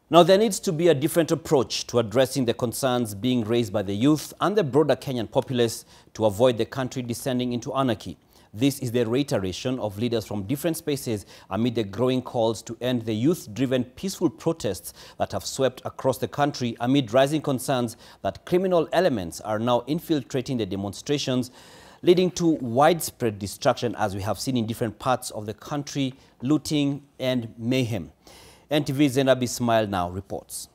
Now, there needs to be a different approach to addressing the concerns being raised by the youth and the broader Kenyan populace to avoid the country descending into anarchy. This is the reiteration of leaders from different spaces amid the growing calls to end the youth-driven peaceful protests that have swept across the country amid rising concerns that criminal elements are now infiltrating the demonstrations, leading to widespread destruction, as we have seen in different parts of the country, looting and mayhem. NTV's Zainab Ismail now reports.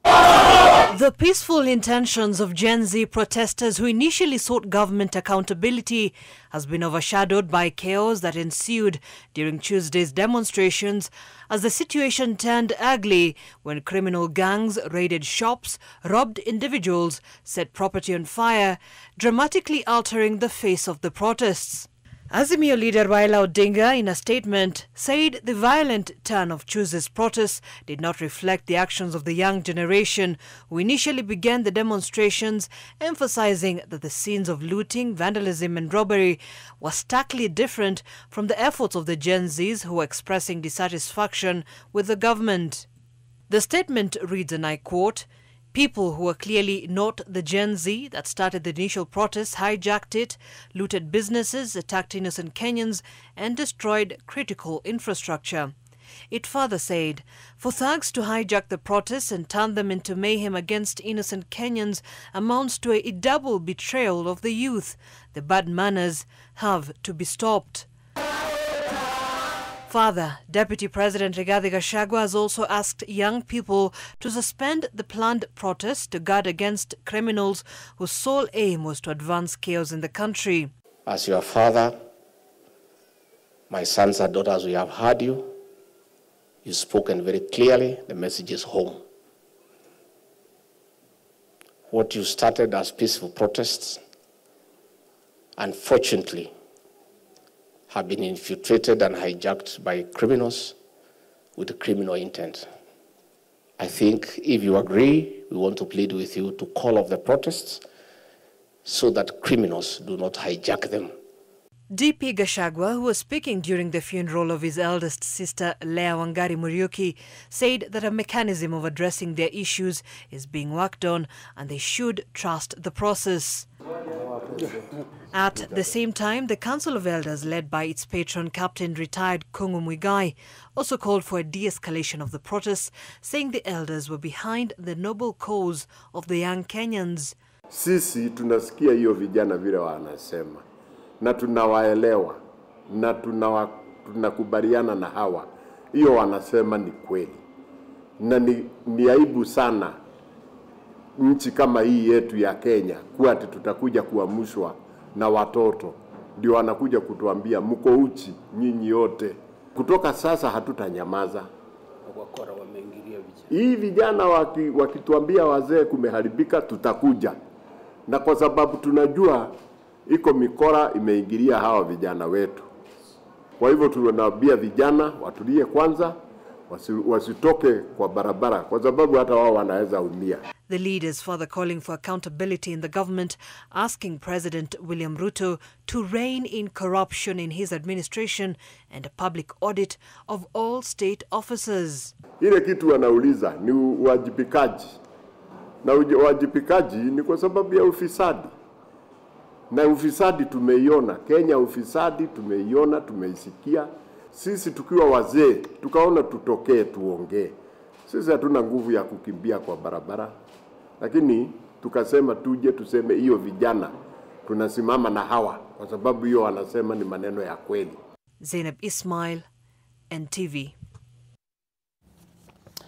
The peaceful intentions of Gen Z protesters who initially sought government accountability has been overshadowed by chaos that ensued during Tuesday's demonstrations as the situation turned ugly when criminal gangs raided shops, robbed individuals, set property on fire, dramatically altering the face of the protests. Azimio leader Raila Odinga, in a statement, said the violent turn of Tuesday's protests did not reflect the actions of the young generation who initially began the demonstrations, emphasizing that the scenes of looting, vandalism and robbery were starkly different from the efforts of the Gen Zs who were expressing dissatisfaction with the government. The statement reads, and I quote, "People who were clearly not the Gen Z that started the initial protests hijacked it, looted businesses, attacked innocent Kenyans, and destroyed critical infrastructure." It further said, "For thugs to hijack the protests and turn them into mayhem against innocent Kenyans amounts to a double betrayal of the youth. The bad manners have to be stopped." Further, Deputy President Rigathi Gachagua has also asked young people to suspend the planned protests to guard against criminals whose sole aim was to advance chaos in the country. As your father, my sons and daughters, we have heard you. You've spoken very clearly. The message is home. What you started as peaceful protests, unfortunately, have been infiltrated and hijacked by criminals with a criminal intent. I think if you agree, we want to plead with you to call off the protests so that criminals do not hijack them. DP Gachagua, who was speaking during the funeral of his eldest sister, Leah Wangari Muriuki, said that a mechanism of addressing their issues is being worked on and they should trust the process. At the same time, the Council of Elders, led by its patron Captain retired Kung'u Muigai, also called for a de-escalation of the protests, saying the elders were behind the noble cause of the young Kenyans. Sisi tunasikia hiyo vijana vile wanasema na tunawaelewa na tunakubaliana na hawa. Hiyo wanasema ni kweli. Na ni aibu sana nchi kama hii yetu ya Kenya kuwa ati tutakuja kuamshwa na watoto ndio wanakuja kutuambia mko uchi nyinyi yote. Kutoka sasa hatutanyamaza. Hii vijana wakituambia wazee kumeharibika, tutakuja. Na kwa sababu tunajua iko mikora imeingilia hawa vijana wetu. Kwa hivyo tunawaambia vijana watulie kwanza, wasitoke kwa barabara kwa sababu hata wao wanaweza umia. The leaders further calling for accountability in the government, asking President William Ruto to rein in corruption in his administration and a public audit of all state officers. Ile kitu wanauliza ni uwajibikaji. Na uwajibikaji ni kwa sababu ya ufisadi. Na ufisadi tumeiona, Kenya ufisadi tumeiona, tumeisikia. Sisi tukiwa wazee, tukaona tutokee tuongee. Sisi hatuna nguvu ya kukimbia kwa barabara. Lakini tukasema tuje tuseme hiyo vijana tunasimama na hawa kwa sababu hiyo wanasema ni maneno ya kweli. Zainab Ismail, NTV.